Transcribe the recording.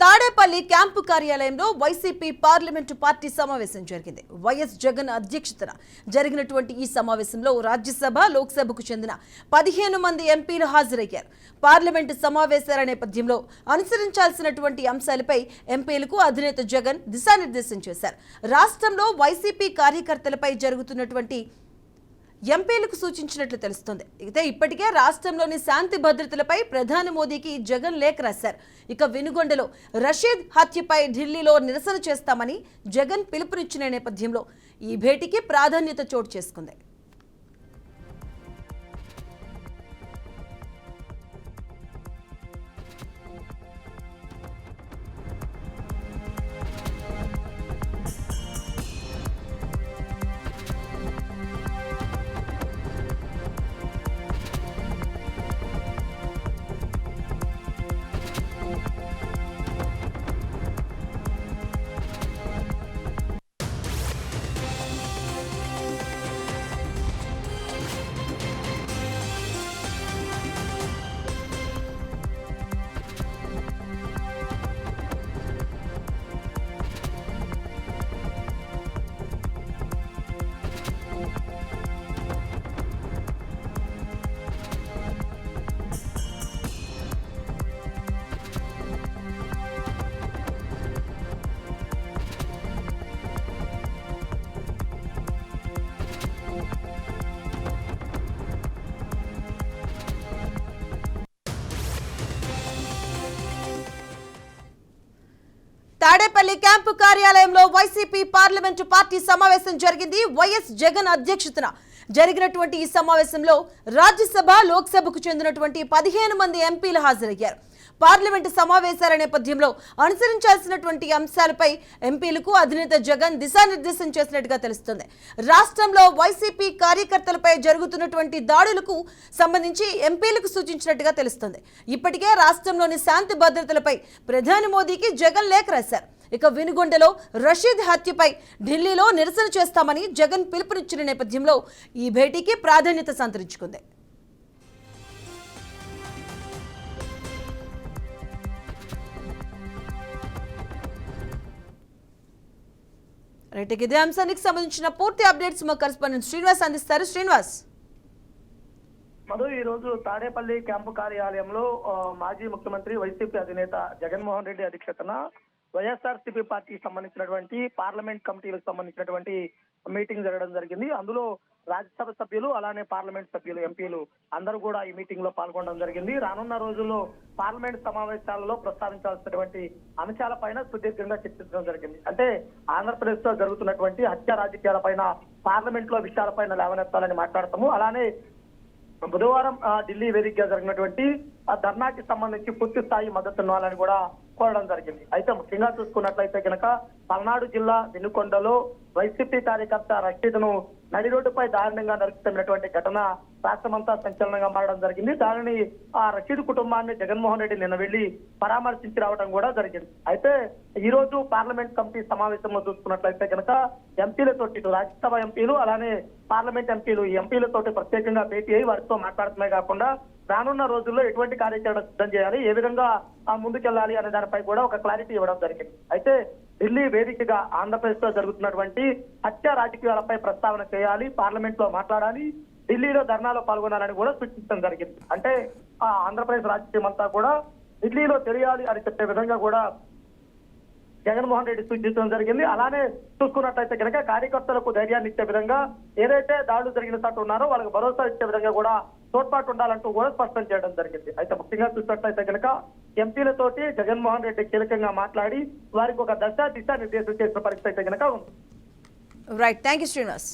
Tadepalli camp కార్యాలయంలో YCP parliament party సమావేశం జరిగింది. వైఎస్ జగన్ అధ్యక్షతన జరిగినటువంటి ఈ సమావేశంలో రాజ్యసభ, లోక్సభకు చెందిన 15 మంది ఎంపీలు హాజరయ్యారు. పార్లమెంటు సమావేశాల నేపథ్యంలో అనుసరించాల్సినటువంటి అంశాలపై ఎంపీలకు అధినేత జగన్ దిశానిర్దేశం చేశారు. రాష్ట్రంలో వైసీపీ కార్యకర్తలపై జరుగుతున్నటువంటి ఎంపీలకు సూచించినట్లు తెలుస్తోంది. అయితే ఇప్పటికే రాష్ట్రంలోని శాంతి భద్రతలపై ప్రధాని మోదీకి జగన్ లేఖ రాశారు. ఇక వెనుగొండలో రషీద్ హత్యపై ఢిల్లీలో నిరసన చేస్తామని జగన్ పిలుపునిచ్చిన నేపథ్యంలో ఈ భేటీకి ప్రాధాన్యత చోటు చేసుకుంది. తాడేపల్లి క్యాంపు కార్యాలయంలో వైసీపీ పార్లమెంటు పార్టీ సమావేశం జరిగింది. వైఎస్ జగన్ అధ్యక్షతన జరిగినటువంటి ఈ సమావేశంలో రాజ్యసభ, లోక్సభకు చెందినటువంటి 15 మంది ఎంపీలు హాజరయ్యారు. పార్లమెంటు సమావేశాల నేపథ్యంలో అనుసరించాల్సినటువంటి అంశాలపై ఎంపీలకు అధినేత జగన్ దిశానిర్దేశం చేసినట్టుగా తెలుస్తుంది. రాష్ట్రంలో వైసీపీ కార్యకర్తలపై జరుగుతున్నటువంటి దాడులకు సంబంధించి ఎంపీలకు సూచించినట్టుగా తెలుస్తుంది. ఇప్పటికే రాష్ట్రంలోని శాంతి భద్రతలపై ప్రధాని మోదీకి జగన్ లేఖ రాశారు. ఇక వెనుగొండలో రషీద్ హత్యపై ఢిల్లీలో నిరసన చేస్తామని జగన్ పిలుపునిచ్చిన నేపథ్యంలో ఈ భేటీకి ప్రాధాన్యత సంతరించుకుంది. ఇదే అంశానికి సంబంధించిన పూర్తి అప్డేట్స్ మా కరెస్పాండెంట్ శ్రీనివాస్ అందిస్తారు. శ్రీనివాస్, మధు, ఈ రోజు తాడేపల్లి క్యాంపు కార్యాలయంలో మాజీ ముఖ్యమంత్రి వైసీపీ అధినేత జగన్మోహన్ రెడ్డి అధ్యక్షతన వైఎస్ఆర్సీపీ పార్టీకి సంబంధించినటువంటి పార్లమెంట్ కమిటీలకు సంబంధించినటువంటి మీటింగ్ జరగడం జరిగింది. అందులో రాజ్యసభ సభ్యులు, అలానే పార్లమెంట్ సభ్యులు, ఎంపీలు అందరూ కూడా ఈ మీటింగ్ లో పాల్గొనడం జరిగింది. రానున్న రోజుల్లో పార్లమెంట్ సమావేశాలలో ప్రస్తావించాల్సినటువంటి అంశాలపైన సుదీర్ఘంగా చర్చించడం జరిగింది. అంటే ఆంధ్రప్రదేశ్ లో జరుగుతున్నటువంటి హత్య రాజకీయాలపైన పార్లమెంట్ లో విషయాలపైన లేవనెత్తాలని మాట్లాడతాము. అలానే బుధవారం ఢిల్లీ వేదికగా జరిగినటువంటి ధర్నాకి సంబంధించి పూర్తి స్థాయి మద్దతు ఇవ్వాలని కూడా కోరడం జరిగింది. అయితే ముఖ్యంగా చూసుకున్నట్లయితే కనుక పల్నాడు జిల్లా వెనుకొండలో వైసీపీ కార్యకర్త రషీద్ను నడి రోడ్డుపై దారుణంగా నరుకుతున్నటువంటి ఘటన రాష్ట్రమంతా సంచలనంగా మారడం జరిగింది. దానిని ఆ రషీద్ కుటుంబాన్ని జగన్మోహన్ రెడ్డి నిన్న వెళ్లి పరామర్శించి రావడం కూడా జరిగింది. అయితే ఈ రోజు పార్లమెంట్ కమిటీ సమావేశంలో చూసుకున్నట్లయితే కనుక ఎంపీలతోటి, రాజ్యసభ ఎంపీలు అలానే పార్లమెంట్ ఎంపీలు, ఈ ఎంపీలతోటి ప్రత్యేకంగా భేటీ అయ్యి వారితో మాట్లాడటమే కాకుండా రానున్న రోజుల్లో ఎటువంటి కార్యాచరణ సిద్ధం చేయాలి, ఏ విధంగా ముందుకెళ్లాలి అనే దానిపై కూడా ఒక క్లారిటీ ఇవ్వడం జరిగింది. అయితే ఢిల్లీ వేదికగా ఆంధ్రప్రదేశ్ లో జరుగుతున్నటువంటి హత్య రాజకీయాలపై ప్రస్తావన చేయాలి, పార్లమెంట్ లో మాట్లాడాలి, ఢిల్లీలో ధర్నాలో పాల్గొనాలని కూడా సూచించడం జరిగింది. అంటే ఆంధ్రప్రదేశ్ రాజకీయం అంతా కూడా ఢిల్లీలో తెలియాలి అని చెప్పే విధంగా కూడా జగన్మోహన్ రెడ్డి సూచించడం జరిగింది. అలానే చూసుకున్నట్లయితే కనుక కార్యకర్తలకు ధైర్యాన్ని ఇచ్చే విధంగా, ఏదైతే దాడులు జరిగిన చోట ఉన్నారో వాళ్ళకి భరోసా ఇచ్చే విధంగా కూడా తోడ్పాటు ఉండాలంటూ కూడా స్పష్టం చేయడం జరిగింది. అయితే ముఖ్యంగా చూసినట్లయితే కనుక ఎంపీలతోటి జగన్మోహన్ రెడ్డి కీలకంగా మాట్లాడి వారికి ఒక దిశా నిర్దేశం చేసిన పరిస్థితి అయితే కనుక ఉంది. Right, thank you Srinivas.